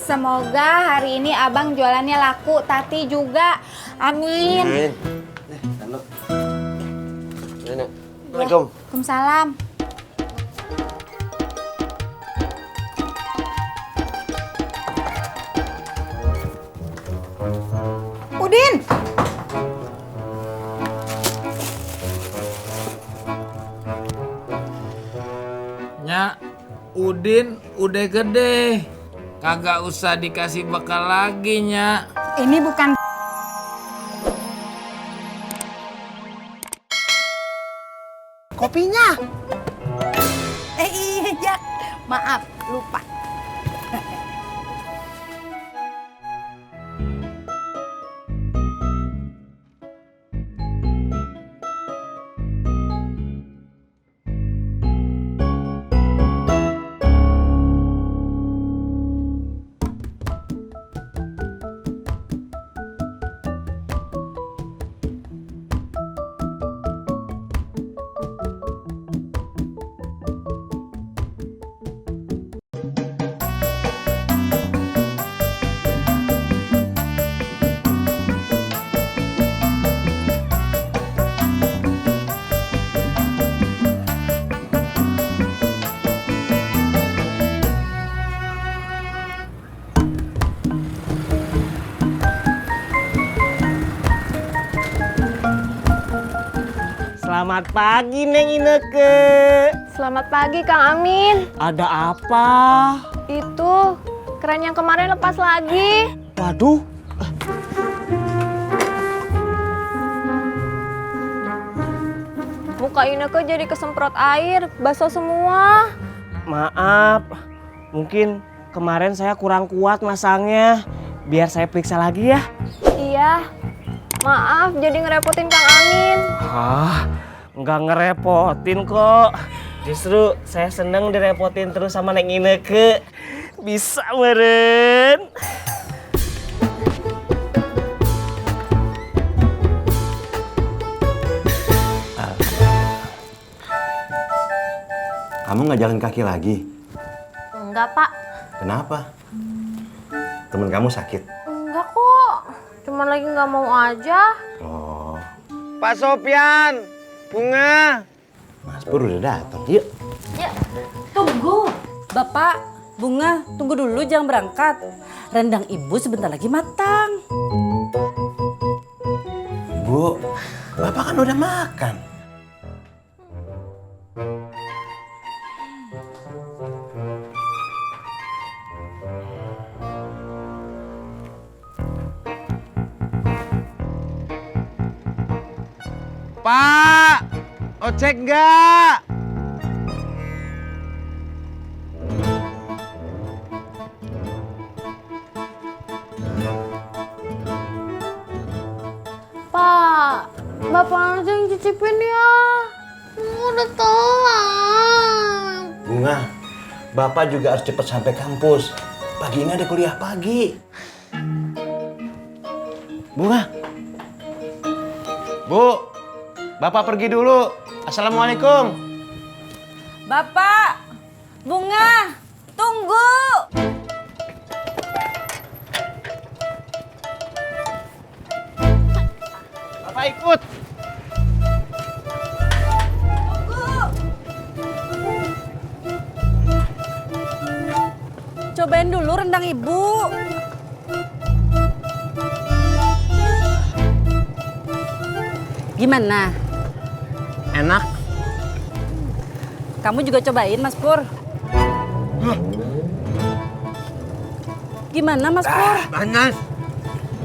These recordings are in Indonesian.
Semoga hari ini abang jualannya laku, Tati juga. Amin. Amin. Assalamualaikum. Waalaikumsalam. Udin. Nyak, Udin udah gede. Kagak usah dikasih bekal lagi, Nyak. Ini bukan Kopinya. iya, Jak. Maaf, lupa. Selamat pagi Neng Ineke. Selamat pagi Kang Amin. Ada apa? Itu keran yang kemarin lepas lagi. Waduh. Muka Ineke jadi kesemprot air, basah semua. Maaf. Mungkin kemarin saya kurang kuat masangnya. Biar saya periksa lagi ya. Iya. Maaf jadi ngerepotin Kang Amin. Nggak ngerepotin kok. Justru saya seneng direpotin terus sama Neng Ineke. Bisa meren. Kamu nggak jalan kaki lagi? Enggak, Pak. Kenapa? Temen kamu sakit? Enggak kok. Cuman lagi nggak mau aja. Oh, Pak Sopyan, Bunga. Mas Pur udah datang. Yuk. Ya. Tunggu, Bapak, Bunga, tunggu dulu jangan berangkat. Rendang Ibu sebentar lagi matang. Bu, Bapak kan udah makan. Pak, ojek nggak? Pak, Bapak aja yang cicipin ya. Udah telat. Bunga, Bapak juga harus cepat sampai kampus. Pagi ini ada kuliah pagi. Bunga. Bu, Bapak pergi dulu. Assalamualaikum. Bapak, Bunga, tunggu. Bapak ikut. Cobain dulu rendang Ibu. Gimana? Enak. Kamu juga cobain, Mas Pur. Gimana, Mas Pur? Panas.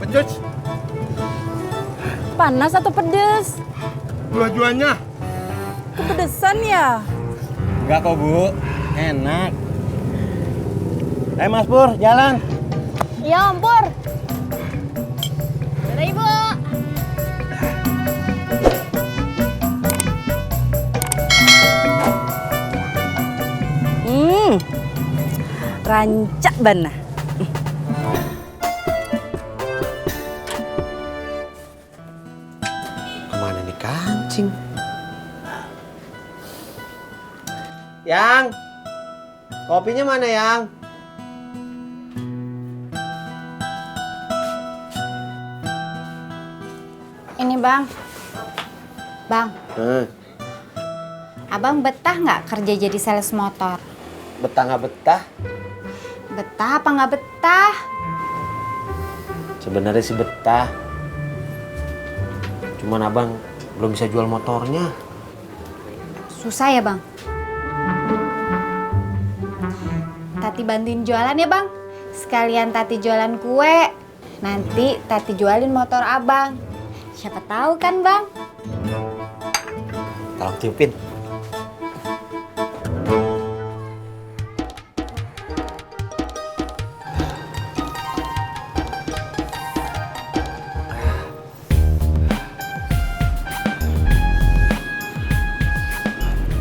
Pedes. Panas atau pedes? Dua-duanya. Kepedesan ya? Enggak kok, Bu. Enak. Mas Pur, jalan. Ya ampun. Dadah Ibu. Rancak bana. Kemana nih kancing? Yang, kopinya mana yang? Bang. Bang, Abang betah nggak kerja jadi sales motor? Betah nggak betah? Betah apa nggak betah? Sebenarnya sih betah. Cuman abang belum bisa jual motornya. Susah ya Bang? Tati bantuin jualan ya Bang. Sekalian Tati jualan kue. Nanti Tati jualin motor Abang. Siapa tahu kan Bang? Tolong tiupin.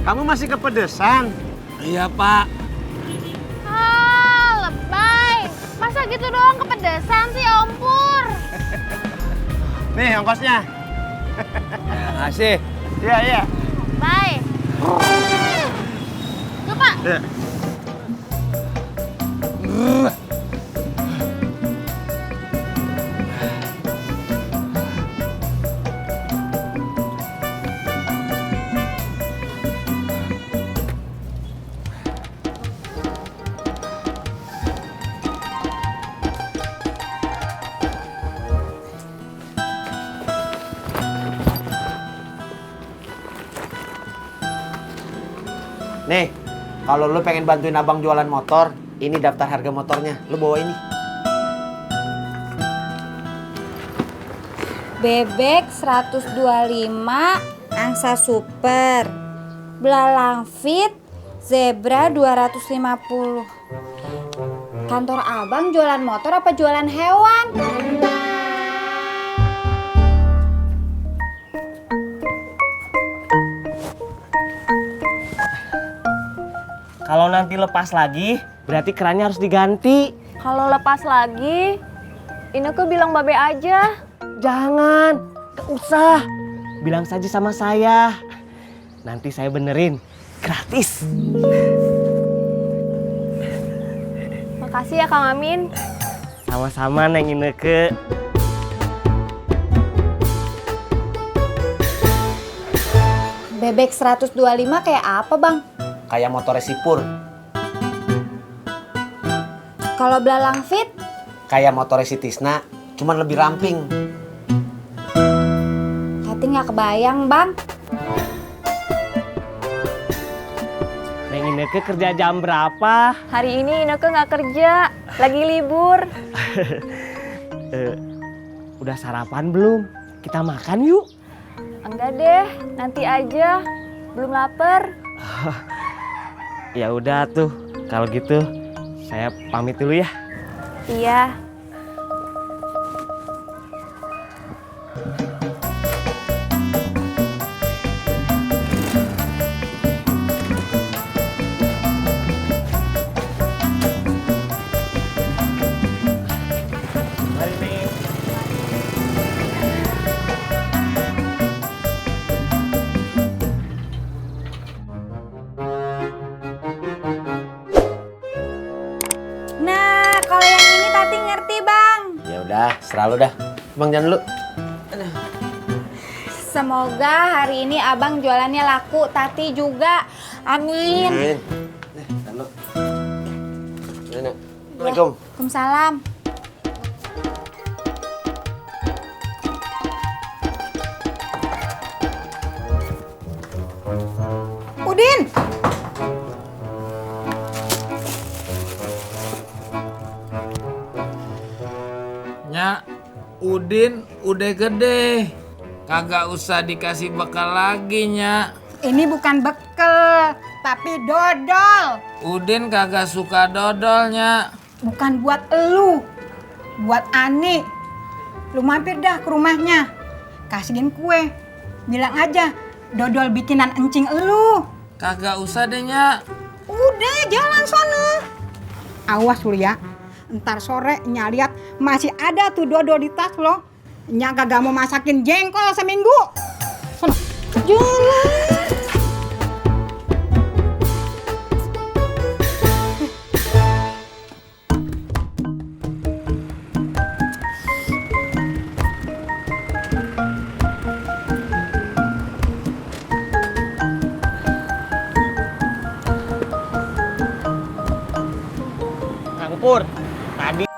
Kamu masih kepedesan? Iya Pak. Ah, lebay. Masa gitu doang kepedesan sih Om Pur? Nih ongkosnya. Makasih. Iya, iya. Bye. Yuk Pak. Ya. Nih, kalau lu pengen bantuin abang jualan motor, ini daftar harga motornya. Lu bawa ini. Bebek 125, angsa super. Belalang fit, zebra 250. Kantor Abang jualan motor apa jualan hewan? Kalau nanti lepas lagi, berarti kerannya harus diganti. Kalau lepas lagi, Ineke bilang Babe aja. Jangan, gak usah. Bilang saja sama saya. Nanti saya benerin, gratis. Makasih ya Kang Amin. Sama-sama Neng Ineke. Bebek 125 kayak apa Bang? Kayak motor Sipur. Kalau belalang fit? Kayak motor si Tisna, cuman lebih ramping. Tati nggak kebayang Bang. Neng Ineke kerja jam berapa? Hari ini Ineke nggak kerja, lagi libur. Udah sarapan belum? Kita makan yuk. Enggak deh, nanti aja. Belum lapar. Ya udah tuh, kalau gitu saya pamit dulu ya. Iya. Mari Neng. Nah, kalau yang ini Tati ngerti Bang. Ya udah, serah lu dah. Bang jangan dulu. Semoga hari ini Abang jualannya laku, Tati juga. Amin. Nih, jangan lu. Assalamualaikum. Waalaikumsalam. Udin. Nya, Udin udah gede. Kagak usah dikasih bekal lagi, Nya. Ini bukan bekel, tapi dodol. Udin kagak suka dodolnya. Bukan buat elu, buat Ani. Lu mampir dah ke rumahnya, kasihin kue. Bilang aja, dodol bikinan encing elu. Kagak usah deh, Nya. Udah, jalan sono. Awas lu ya, ntar sore Nya lihat masih ada tuh dodol di tas lo. Nya kagak mau masakin jengkol seminggu. Sono, jalan. Pur. Tadi